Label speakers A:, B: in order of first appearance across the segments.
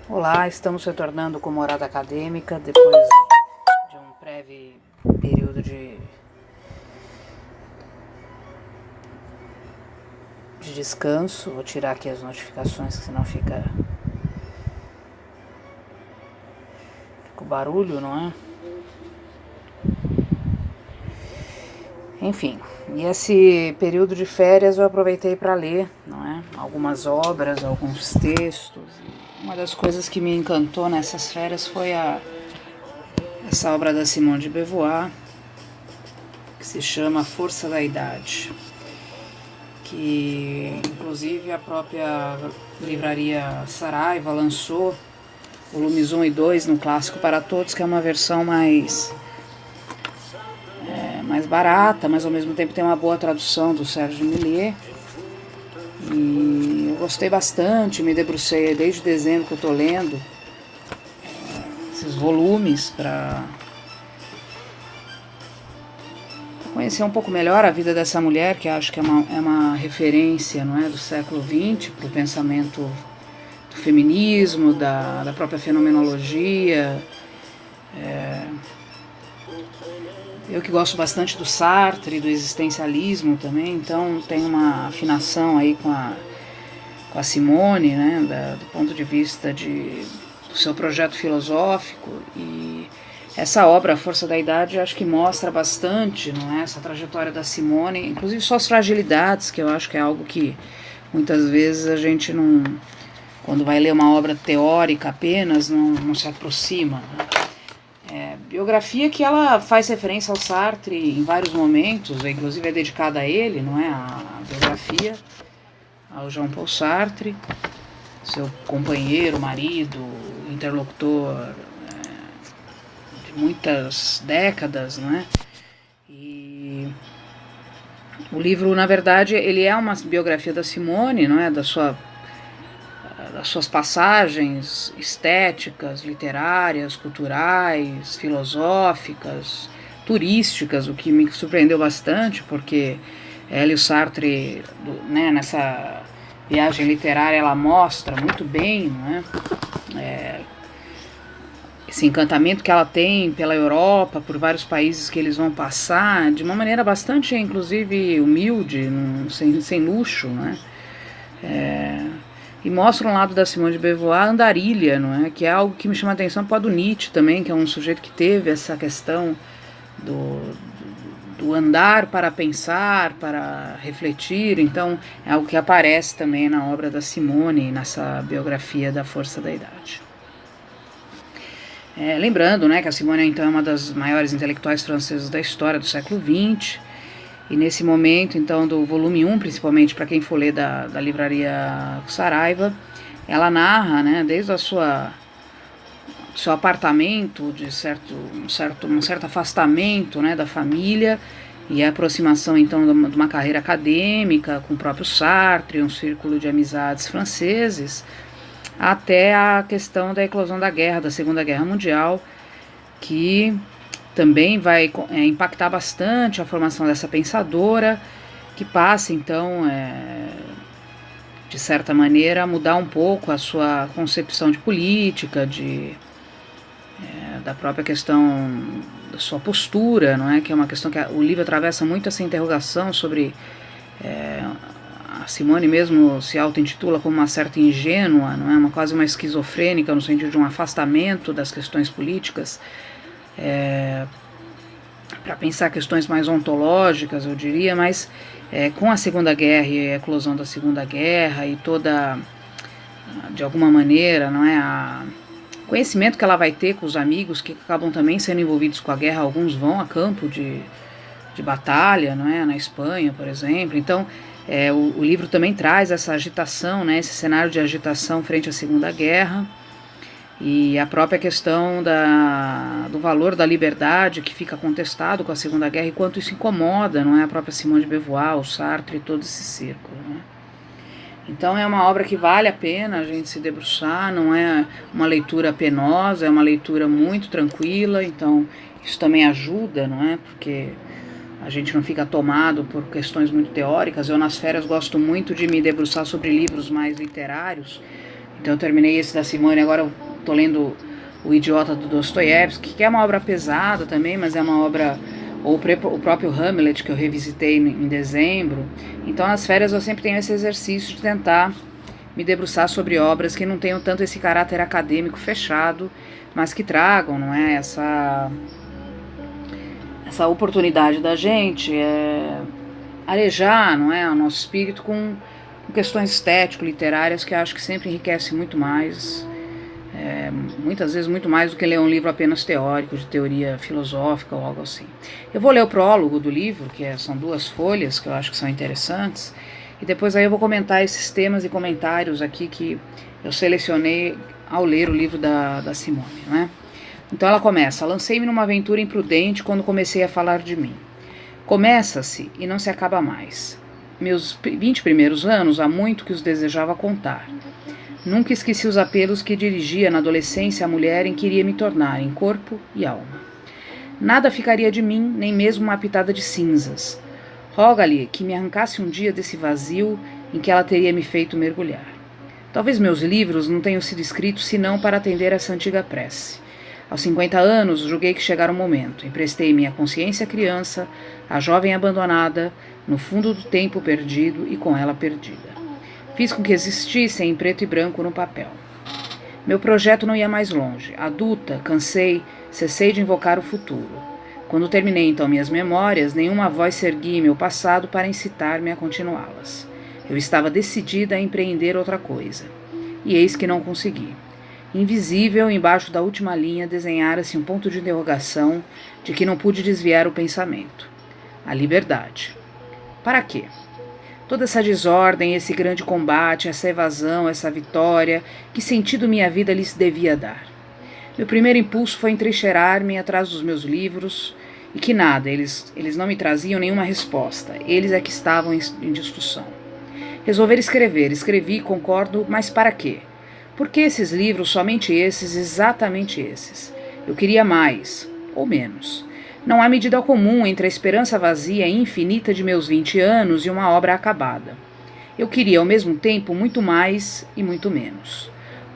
A: Olá, estamos retornando com Morada Acadêmica depois de um breve período de descanso. Vou tirar aqui as notificações, senão fica o barulho, não é? Enfim, e esse período de férias eu aproveitei para ler, não é? Algumas obras, alguns textos. E uma das coisas que me encantou nessas férias foi essa obra da Simone de Beauvoir, que se chama A Força da Idade, que inclusive a própria livraria Saraiva lançou volumes 1 e 2 no Clássico para Todos, que é uma versão mais barata, mas ao mesmo tempo tem uma boa tradução do Sérgio Millier. E eu gostei bastante, me debrucei desde dezembro que eu estou lendo esses volumes para conhecer um pouco melhor a vida dessa mulher, que acho que é uma referência, não é, do século XX para o pensamento do feminismo, da própria fenomenologia. Eu que gosto bastante do Sartre, do existencialismo também, então tem uma afinação aí com a Simone, né, do ponto de vista do seu projeto filosófico. E essa obra, A Força da Idade, acho que mostra bastante, não é, essa trajetória da Simone, inclusive suas fragilidades, que eu acho que é algo que muitas vezes a gente não, quando vai ler uma obra teórica apenas, não se aproxima, né? Biografia que ela faz referência ao Sartre em vários momentos, inclusive é dedicada a ele, não é? A biografia ao Jean-Paul Sartre, seu companheiro, marido, interlocutor de muitas décadas, não é? E o livro, na verdade, ele é uma biografia da Simone, não é? Das suas passagens estéticas, literárias, culturais, filosóficas, turísticas, o que me surpreendeu bastante, porque ela e o Sartre, né, nessa viagem literária, ela mostra muito bem, não é? Esse encantamento que ela tem pela Europa, por vários países que eles vão passar, de uma maneira bastante, inclusive, humilde, sem luxo, não é? E mostra um lado da Simone de Beauvoir, andarilha, não é? Que é algo que me chama a atenção por causa do Nietzsche também, que é um sujeito que teve essa questão do andar para pensar, para refletir. Então é algo que aparece também na obra da Simone, nessa biografia da Força da Idade. Lembrando, né, que a Simone então é uma das maiores intelectuais francesas da história do século XX. E nesse momento, então, do volume 1, principalmente para quem for ler da livraria Saraiva, ela narra, né, desde o seu apartamento, de um certo afastamento, né, da família, e a aproximação, então, de uma carreira acadêmica com o próprio Sartre, um círculo de amizades franceses, até a questão da eclosão da guerra, da Segunda Guerra Mundial, que também vai impactar bastante a formação dessa pensadora, que passa, então, de certa maneira, a mudar um pouco a sua concepção de política, da própria questão da sua postura, não é? Que é uma questão que o livro atravessa muito essa interrogação sobre a Simone mesmo se auto-intitula como uma certa ingênua, não é? Quase uma esquizofrênica, no sentido de um afastamento das questões políticas, para pensar questões mais ontológicas, eu diria, mas com a Segunda Guerra e a eclosão da Segunda Guerra e toda, de alguma maneira, não é, o conhecimento que ela vai ter com os amigos que acabam também sendo envolvidos com a guerra, alguns vão a campo de batalha, não é, na Espanha, por exemplo. Então, o livro também traz essa agitação, né, esse cenário de agitação frente à Segunda Guerra, e a própria questão do valor da liberdade que fica contestado com a Segunda Guerra e quanto isso incomoda, não é, a própria Simone de Beauvoir, o Sartre e todo esse círculo, né? Então é uma obra que vale a pena a gente se debruçar, não é uma leitura penosa, é uma leitura muito tranquila, então isso também ajuda, não é, porque a gente não fica tomado por questões muito teóricas. Eu nas férias gosto muito de me debruçar sobre livros mais literários. Então eu terminei esse da Simone, agora eu tô lendo O Idiota do Dostoiévski, que é uma obra pesada também, mas é uma obra... Ou o próprio Hamlet, que eu revisitei em dezembro. Então nas férias eu sempre tenho esse exercício de tentar me debruçar sobre obras que não tenham tanto esse caráter acadêmico fechado, mas que tragam, não é, essa oportunidade da gente arejar, não é, o nosso espírito com questões estético-literárias que eu acho que sempre enriquece muito mais, muitas vezes muito mais do que ler um livro apenas teórico, de teoria filosófica ou algo assim. Eu vou ler o prólogo do livro, que são 2 folhas, que eu acho que são interessantes, e depois aí eu vou comentar esses temas e comentários aqui que eu selecionei ao ler o livro da Simone, né? Então ela começa: lancei-me numa aventura imprudente quando comecei a falar de mim. Começa-se e não se acaba mais. Meus 20 primeiros anos, há muito que os desejava contar. Nunca esqueci os apelos que dirigia na adolescência à mulher em que iria me tornar, em corpo e alma. Nada ficaria de mim, nem mesmo uma pitada de cinzas. Roga-lhe que me arrancasse um dia desse vazio em que ela teria me feito mergulhar. Talvez meus livros não tenham sido escritos senão para atender essa antiga prece. Aos 50 anos, julguei que chegara o momento. Emprestei minha consciência criança, a jovem abandonada, no fundo do tempo perdido e com ela perdida. Fiz com que existissem em preto e branco no papel. Meu projeto não ia mais longe. Adulta, cansei, cessei de invocar o futuro. Quando terminei então minhas memórias, nenhuma voz se erguia em meu passado para incitar-me a continuá-las. Eu estava decidida a empreender outra coisa. E eis que não consegui. Invisível, embaixo da última linha, desenhara-se um ponto de interrogação de que não pude desviar o pensamento. A liberdade. Para quê? Toda essa desordem, esse grande combate, essa evasão, essa vitória, que sentido minha vida lhes devia dar? Meu primeiro impulso foi entrincheirar-me atrás dos meus livros, e que nada, eles não me traziam nenhuma resposta, eles é que estavam em discussão. Resolver escrever, escrevi, concordo, mas para quê? Por que esses livros, somente esses, exatamente esses? Eu queria mais, ou menos. Não há medida comum entre a esperança vazia e infinita de meus 20 anos e uma obra acabada. Eu queria, ao mesmo tempo, muito mais e muito menos.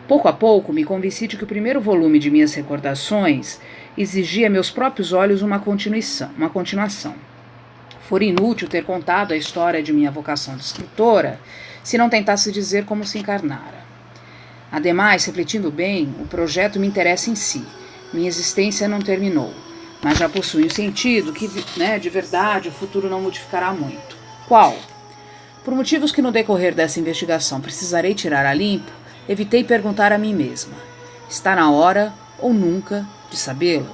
A: Pouco a pouco, me convenci de que o primeiro volume de minhas recordações exigia a meus próprios olhos uma continuação. Fora inútil ter contado a história de minha vocação de escritora, se não tentasse dizer como se encarnara. Ademais, refletindo bem, o projeto me interessa em si. Minha existência não terminou. Mas já possui um sentido que, de verdade, o futuro não modificará muito. Qual? Por motivos que no decorrer dessa investigação precisarei tirar a limpo, evitei perguntar a mim mesma: está na hora, ou nunca, de sabê-lo?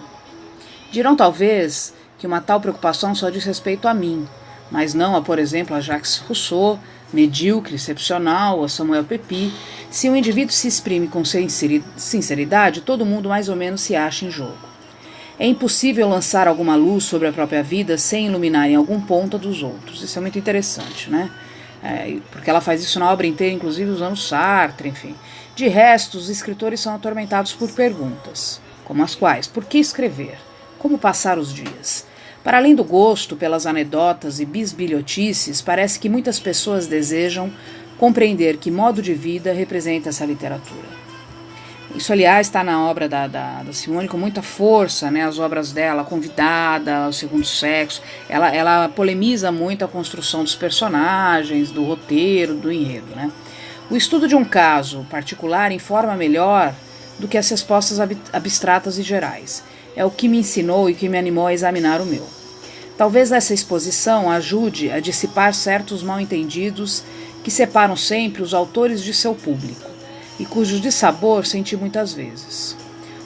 A: Dirão talvez que uma tal preocupação só diz respeito a mim, mas não a, por exemplo, a Jacques Rousseau, medíocre, excepcional, a Samuel Pepys. Se um indivíduo se exprime com sinceridade, todo mundo mais ou menos se acha em jogo. É impossível lançar alguma luz sobre a própria vida sem iluminar em algum ponto a dos outros. Isso é muito interessante, né? Porque ela faz isso na obra inteira, inclusive usando Sartre, enfim. De resto, os escritores são atormentados por perguntas, como as quais: por que escrever? Como passar os dias? Para além do gosto pelas anedotas e bisbilhotices, parece que muitas pessoas desejam compreender que modo de vida representa essa literatura. Isso, aliás, está na obra da Simone com muita força, né? As obras dela, A Convidada, O Segundo Sexo. Ela polemiza muito a construção dos personagens, do roteiro, do enredo, né? O estudo de um caso particular informa melhor do que as respostas abstratas e gerais. É o que me ensinou e que me animou a examinar o meu. Talvez essa exposição ajude a dissipar certos mal-entendidos que separam sempre os autores de seu público, e cujo dissabor senti muitas vezes.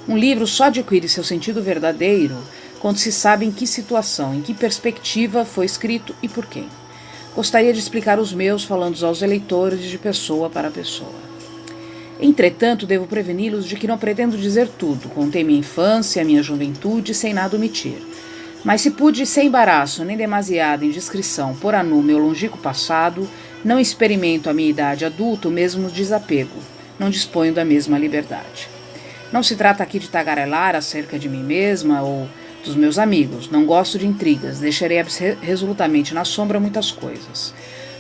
A: Um livro só adquire seu sentido verdadeiro quando se sabe em que situação, em que perspectiva foi escrito e por quem. Gostaria de explicar os meus falando aos leitores de pessoa para pessoa. Entretanto, devo preveni-los de que não pretendo dizer tudo. Contei minha infância, minha juventude, sem nada omitir. Mas se pude, sem embaraço nem demasiada indiscrição, pôr a nu meu longínquo passado, não experimento a minha idade adulta o mesmo desapego. Não disponho da mesma liberdade. Não se trata aqui de tagarelar acerca de mim mesma ou dos meus amigos. Não gosto de intrigas, deixarei resolutamente na sombra muitas coisas.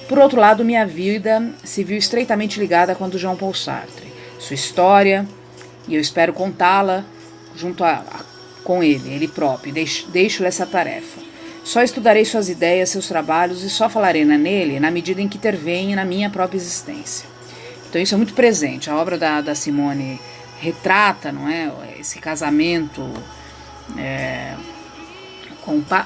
A: Por outro lado, minha vida se viu estreitamente ligada com a do Jean Paul Sartre. sua história, e eu espero contá-la junto com ele próprio. Deixo-lhe essa tarefa. Só estudarei suas ideias, seus trabalhos e só falarei nele na medida em que intervenho na minha própria existência. Então isso é muito presente. A obra da Simone retrata, não é, esse casamento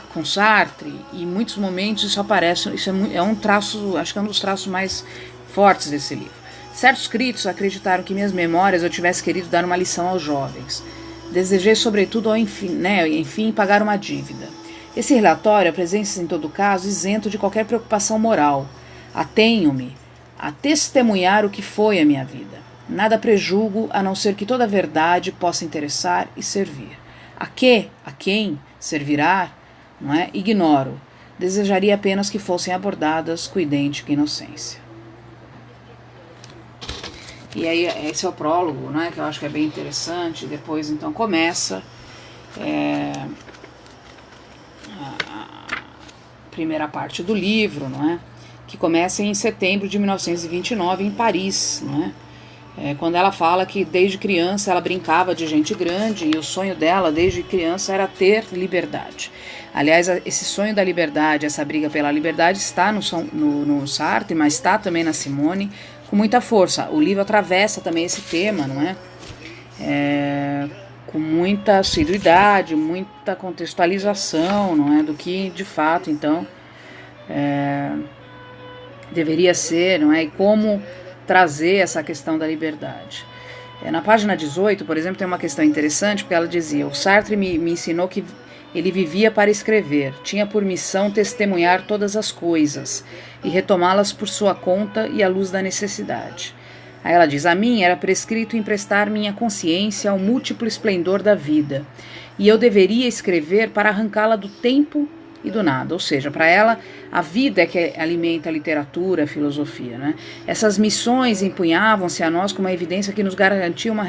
A: com Sartre, e em muitos momentos isso aparece, isso é um traço, acho que é um dos traços mais fortes desse livro. Certos críticos acreditaram que minhas memórias eu tivesse querido dar uma lição aos jovens. Desejei, sobretudo, enfim, pagar uma dívida. Esse relatório apresenta-se, em todo caso, isento de qualquer preocupação moral. Atenho-me a testemunhar o que foi a minha vida. Nada prejulgo, a não ser que toda a verdade possa interessar e servir. A quem servirá, não é? Ignoro. Desejaria apenas que fossem abordadas com idêntica inocência. E aí esse é o prólogo, né, que eu acho que é bem interessante. Depois então começa a primeira parte do livro, não é? Que começa em setembro de 1929 em Paris, não é? Quando ela fala que desde criança ela brincava de gente grande e o sonho dela desde criança era ter liberdade. Aliás, esse sonho da liberdade, essa briga pela liberdade está no Sartre, mas está também na Simone com muita força. O livro atravessa também esse tema, não é? Com muita assiduidade, muita contextualização, não é? Do que de fato então deveria ser, não é? E como trazer essa questão da liberdade. Na página 18, por exemplo, tem uma questão interessante, porque ela dizia: o Sartre me ensinou que ele vivia para escrever, tinha por missão testemunhar todas as coisas e retomá-las por sua conta e à luz da necessidade. Aí ela diz: a mim era prescrito emprestar minha consciência ao múltiplo esplendor da vida, e eu deveria escrever para arrancá-la do tempo e do nada, ou seja, para ela a vida é que alimenta a literatura, a filosofia, né? Essas missões empunhavam-se a nós como uma evidência que nos garantia uma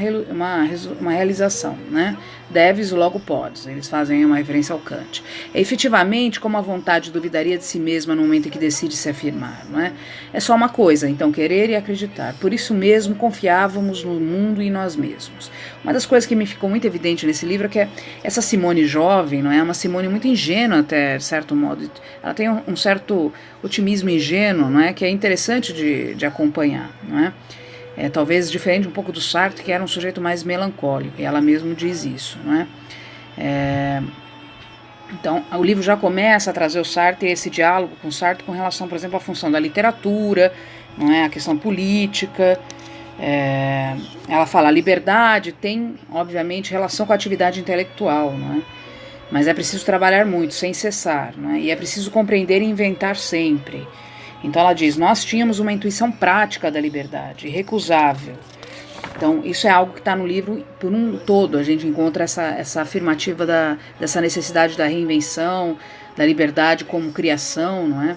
A: realização, né? Deves, logo podes. Eles fazem uma referência ao Kant. Efetivamente, como a vontade duvidaria de si mesma no momento em que decide se afirmar, não é? É só uma coisa, então, querer e acreditar. Por isso mesmo confiávamos no mundo e em nós mesmos. Uma das coisas que me ficou muito evidente nesse livro é que essa Simone jovem, não é? Uma Simone muito ingênua até, de certo modo. Ela tem um certo otimismo ingênuo, não é? Que é interessante de acompanhar, não é? Talvez diferente um pouco do Sartre, que era um sujeito mais melancólico, e ela mesma diz isso, não é? Então, o livro já começa a trazer o Sartre, esse diálogo com o Sartre com relação, por exemplo, à função da literatura, não é? A questão política. Ela fala: a liberdade tem, obviamente, relação com a atividade intelectual, não é? Mas é preciso trabalhar muito, sem cessar, não é? E é preciso compreender e inventar sempre. Então ela diz: nós tínhamos uma intuição prática da liberdade, irrecusável. Então isso é algo que está no livro por um todo. A gente encontra essa afirmativa dessa necessidade da reinvenção, da liberdade como criação, não é?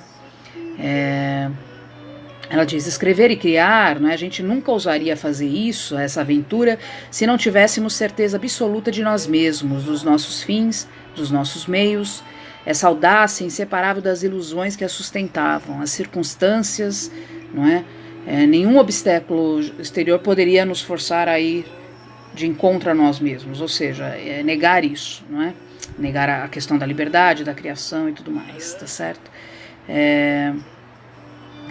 A: Ela diz: escrever e criar, não é? A gente nunca ousaria fazer isso, essa aventura, se não tivéssemos certeza absoluta de nós mesmos, dos nossos fins, dos nossos meios, essa audácia inseparável das ilusões que a sustentavam, as circunstâncias, não é? Nenhum obstáculo exterior poderia nos forçar a ir de encontro a nós mesmos, ou seja, negar isso, não é? Negar a questão da liberdade, da criação e tudo mais, tá certo?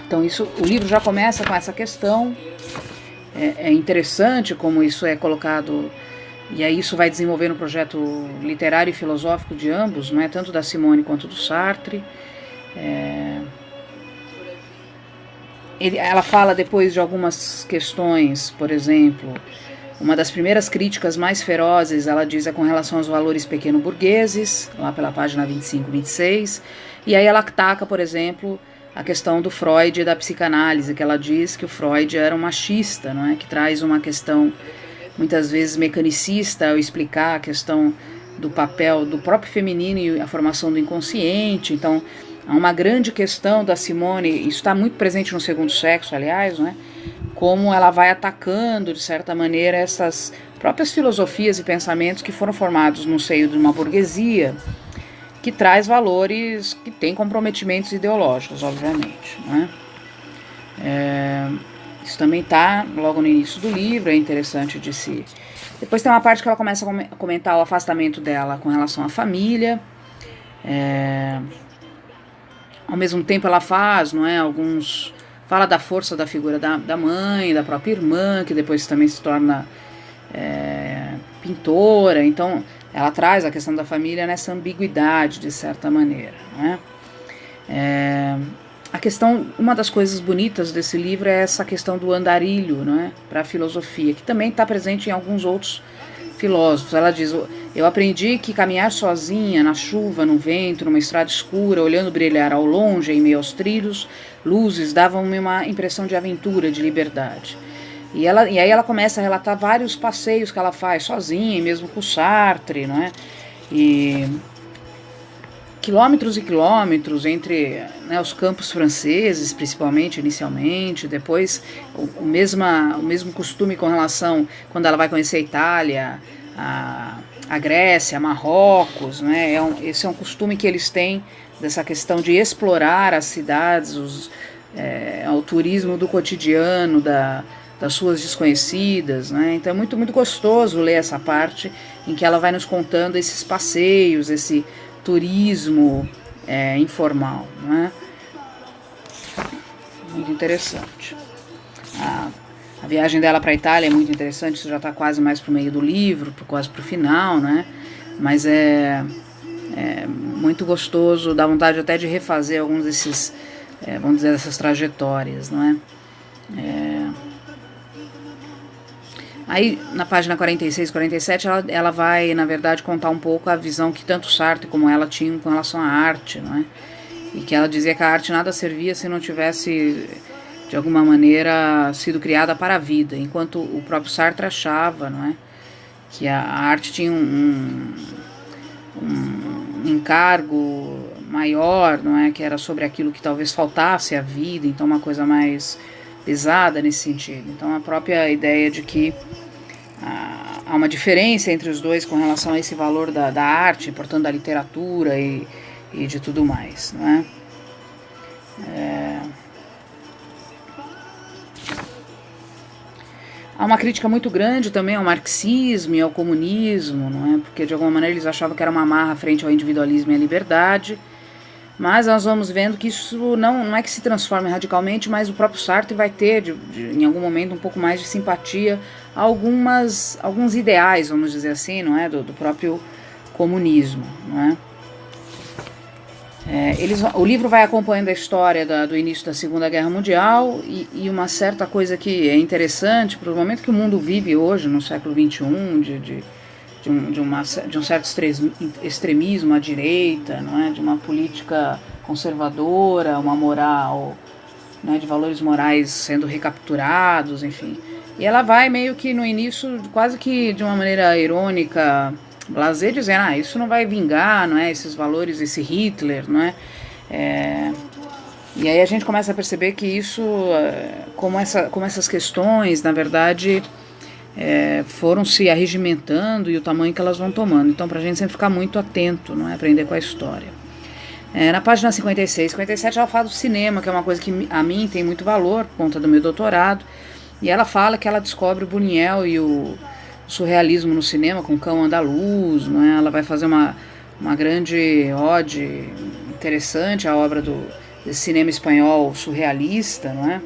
A: Então o livro já começa com essa questão. É interessante como isso é colocado, e aí isso vai desenvolver no projeto literário e filosófico de ambos, não é? Tanto da Simone quanto do Sartre. Ela fala depois de algumas questões, por exemplo, uma das primeiras críticas mais ferozes, ela diz, é com relação aos valores pequeno-burgueses, lá pela página 25, 26, e aí ela ataca, por exemplo, a questão do Freud e da psicanálise, que ela diz que o Freud era um machista, não é? Que traz uma questão muitas vezes mecanicista ao explicar a questão do papel do próprio feminino e a formação do inconsciente. Então há uma grande questão da Simone, isso está muito presente no Segundo Sexo, aliás, não é? Como ela vai atacando, de certa maneira, essas próprias filosofias e pensamentos que foram formados no seio de uma burguesia que traz valores que têm comprometimentos ideológicos, obviamente, não é? Isso também está logo no início do livro, é interessante de se... Depois tem uma parte que ela começa a comentar o afastamento dela com relação à família. Ao mesmo tempo ela faz, não é, fala da força da figura da mãe, da própria irmã, que depois também se torna pintora. Então ela traz a questão da família nessa ambiguidade, de certa maneira, não é? A questão, uma das coisas bonitas desse livro é essa questão do andarilho, não é, para a filosofia, que também está presente em alguns outros filósofos. Ela diz: eu aprendi que caminhar sozinha na chuva, no vento, numa estrada escura, olhando brilhar ao longe, em meio aos trilhos, luzes, davam-me uma impressão de aventura, de liberdade. E aí ela começa a relatar vários passeios que ela faz sozinha, mesmo com o Sartre, não é? E quilômetros e quilômetros entre, né, os campos franceses, principalmente, inicialmente, depois o mesmo costume com relação, quando ela vai conhecer a Itália, a Grécia, Marrocos, né, esse é um costume que eles têm, dessa questão de explorar as cidades, o turismo do cotidiano, das suas desconhecidas, né? Então é muito, muito gostoso ler essa parte em que ela vai nos contando esses passeios, esse turismo informal, né? Muito interessante. A viagem dela para a Itália é muito interessante, isso já está quase mais para o meio do livro, quase para o final, né? Mas é muito gostoso, dá vontade até de refazer alguns desses, vamos dizer, dessas trajetórias, não é? Aí, na página 46, 47, ela vai, na verdade, contar um pouco a visão que tanto Sartre como ela tinham com relação à arte, não é? E que ela dizia que a arte nada servia se não tivesse, de alguma maneira, sido criada para a vida, enquanto o próprio Sartre achava, não é, que a arte tinha um encargo maior, não é, que era sobre aquilo que talvez faltasse à vida, então uma coisa mais pesada nesse sentido. Então a própria ideia de que há uma diferença entre os dois com relação a esse valor da arte, portanto da literatura e de tudo mais, não é? Há uma crítica muito grande também ao marxismo e ao comunismo, não é? Porque de alguma maneira eles achavam que era uma amarra frente ao individualismo e à liberdade. Mas nós vamos vendo que isso não é que se transforme radicalmente, mas o próprio Sartre vai ter, em algum momento, um pouco mais de simpatia a alguns ideais, vamos dizer assim, não é, do próprio comunismo, não é? O livro vai acompanhando a história do início da Segunda Guerra Mundial e uma certa coisa que é interessante para o momento que o mundo vive hoje, no século XXI, de um certo extremismo à direita, não é? De uma política conservadora, uma moral, né, de valores morais sendo recapturados, enfim. E ela vai meio que no início, quase que de uma maneira irônica, blasé, dizendo, isso não vai vingar, não é? Esses valores, esse Hitler, não é? E aí a gente começa a perceber que isso, como essas questões, na verdade, foram se arregimentando e o tamanho que elas vão tomando. Então, para a gente sempre ficar muito atento, não é? Aprender com a história. Na página 56, 57, ela fala do cinema, que é uma coisa que a mim tem muito valor, por conta do meu doutorado. E ela fala que ela descobre o Buñuel e o surrealismo no cinema, com o Cão Andaluz, não é? Ela vai fazer uma grande ode interessante à obra desse cinema espanhol surrealista, não é?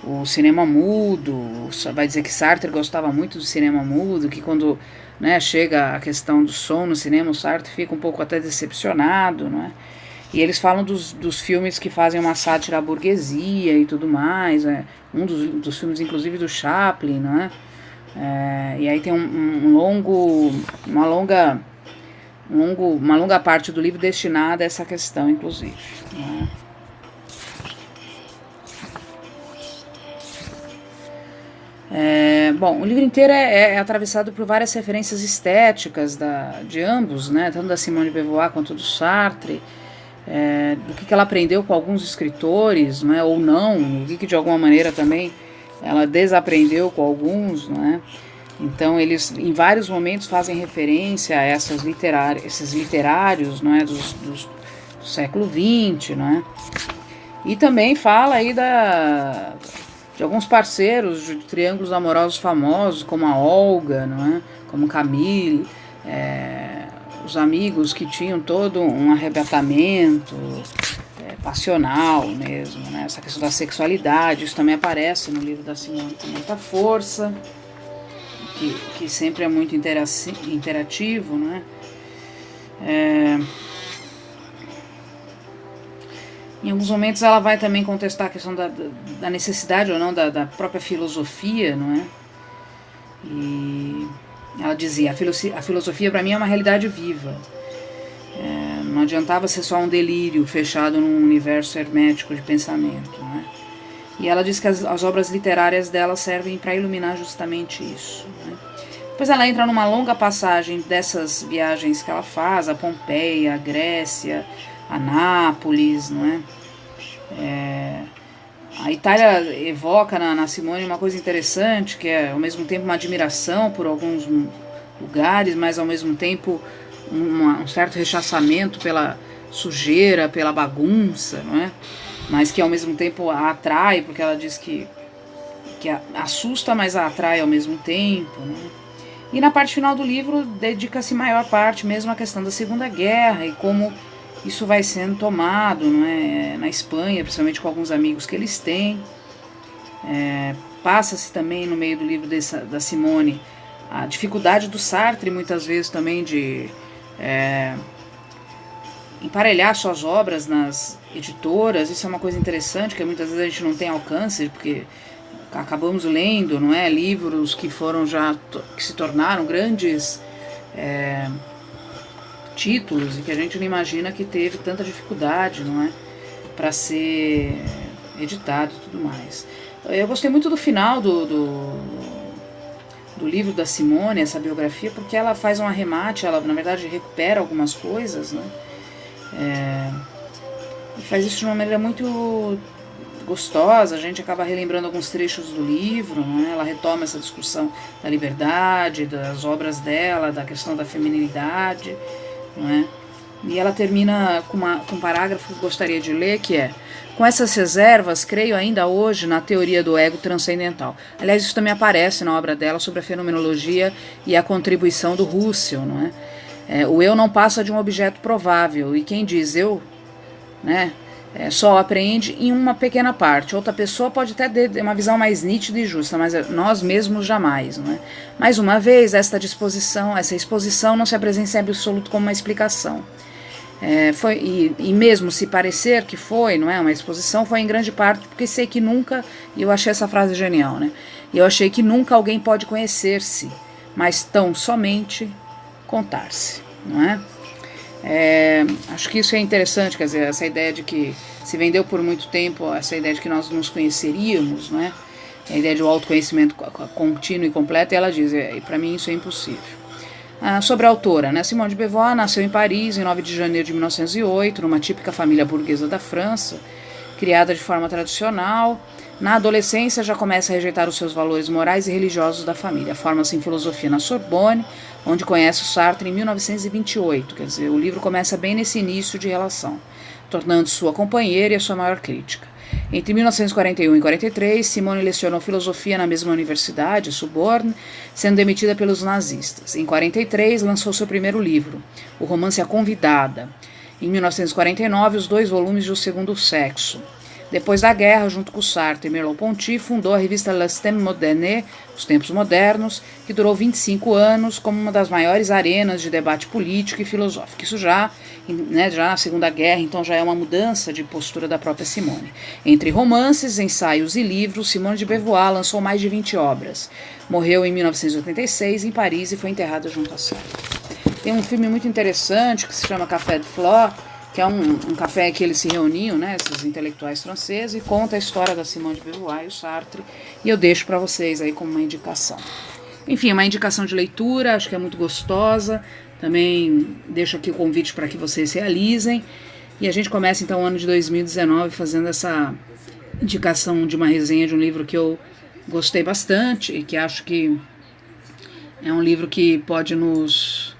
A: O cinema mudo, vai dizer que Sartre gostava muito do cinema mudo, que quando, né, chega a questão do som no cinema, o Sartre fica um pouco até decepcionado, não é? E eles falam dos filmes que fazem uma sátira à burguesia e tudo mais, um dos filmes, inclusive, do Chaplin, não é? E aí tem uma longa parte do livro destinada a essa questão, inclusive, não é? Bom, o livro inteiro é atravessado por várias referências estéticas de ambos, né, tanto da Simone de Beauvoir quanto do Sartre, do que ela aprendeu com alguns escritores, né, ou não, o que de alguma maneira também ela desaprendeu com alguns, né. Então eles em vários momentos fazem referência a esses literários, né, do século XX, né. E também fala aí de de alguns parceiros de triângulos amorosos famosos, como a Olga, não é? Como Camille, os amigos que tinham todo um arrebatamento passional mesmo, né? Essa questão da sexualidade, isso também aparece no livro da Simone com muita força, que sempre é muito interativo, né? Em alguns momentos ela vai também contestar a questão da necessidade ou não da própria filosofia, não é? E ela dizia, a filosofia para mim é uma realidade viva. Não adiantava ser só um delírio fechado num universo hermético de pensamento, não é? E ela diz que as obras literárias dela servem para iluminar justamente isso, né? Depois ela entra numa longa passagem dessas viagens que ela faz, a Pompeia, a Grécia, a Nápoles, não é? A Itália evoca na Simone uma coisa interessante, que é ao mesmo tempo uma admiração por alguns lugares, mas ao mesmo tempo um certo rechaçamento pela sujeira, pela bagunça, não é? Mas que ao mesmo tempo a atrai, porque ela diz que assusta, mas a atrai ao mesmo tempo, não é? E na parte final do livro dedica-se maior parte mesmo à questão da Segunda Guerra e como isso vai sendo tomado, não é, na Espanha, principalmente com alguns amigos que eles têm. Passa-se também no meio do livro da Simone a dificuldade do Sartre, muitas vezes também de emparelhar suas obras nas editoras. Isso é uma coisa interessante, que muitas vezes a gente não tem alcance, porque acabamos lendo, não é, livros que foram que se tornaram grandes títulos e que a gente não imagina que teve tanta dificuldade, não é, para ser editado e tudo mais. Eu gostei muito do final do livro da Simone, essa biografia, porque ela faz um arremate, ela na verdade recupera algumas coisas, né, e faz isso de uma maneira muito gostosa. A gente acaba relembrando alguns trechos do livro, né? Ela retoma essa discussão da liberdade, das obras dela, da questão da feminilidade, não é? E ela termina com um parágrafo que eu gostaria de ler, que é: com essas reservas, creio ainda hoje na teoria do ego transcendental. Aliás, isso também aparece na obra dela sobre a fenomenologia e a contribuição do Husserl, não é? O eu não passa de um objeto provável, e quem diz eu, né, só apreende em uma pequena parte. Outra pessoa pode até ter uma visão mais nítida e justa, mas nós mesmos jamais, não é? Mais uma vez, essa exposição não se apresenta em absoluto como uma explicação. E mesmo se parecer que foi, não é, uma exposição, foi em grande parte porque sei que nunca, e eu achei essa frase genial, né? Eu achei que nunca alguém pode conhecer-se, mas tão somente contar-se, não é? Acho que isso é interessante, quer dizer, essa ideia de que se vendeu por muito tempo, essa ideia de que nós nos conheceríamos, né? A ideia de um autoconhecimento contínuo e completo, e ela diz, para mim isso é impossível. Sobre a autora, né? Simone de Beauvoir nasceu em Paris em 9 de janeiro de 1908, numa típica família burguesa da França, criada de forma tradicional. Na adolescência já começa a rejeitar os seus valores morais e religiosos da família. Forma-se em filosofia na Sorbonne, onde conhece o Sartre em 1928. Quer dizer, o livro começa bem nesse início de relação, tornando sua companheira e a sua maior crítica. Entre 1941 e 1943, Simone lecionou filosofia na mesma universidade, Sorbonne, sendo demitida pelos nazistas. Em 1943, lançou seu primeiro livro, o romance A Convidada. Em 1949, os 2 volumes de O Segundo Sexo. Depois da guerra, junto com Sartre e Merleau-Ponty, fundou a revista Les Temps Modernes, Os Tempos Modernos, que durou 25 anos como uma das maiores arenas de debate político e filosófico. Isso já na Segunda Guerra, então já é uma mudança de postura da própria Simone. Entre romances, ensaios e livros, Simone de Beauvoir lançou mais de 20 obras. Morreu em 1986 em Paris e foi enterrada junto a Sartre. Tem um filme muito interessante que se chama Café de Flore, que é um café que eles se reuniam, né, esses intelectuais franceses, e conta a história da Simone de Beauvoir e o Sartre, e eu deixo para vocês aí como uma indicação. Enfim, uma indicação de leitura, acho que é muito gostosa, também deixo aqui o convite para que vocês realizem, e a gente começa então o ano de 2019 fazendo essa indicação de uma resenha de um livro que eu gostei bastante, e que acho que é um livro que pode nos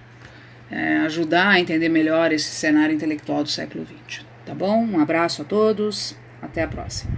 A: ajudar a entender melhor esse cenário intelectual do século XX. Tá bom? Um abraço a todos, até a próxima.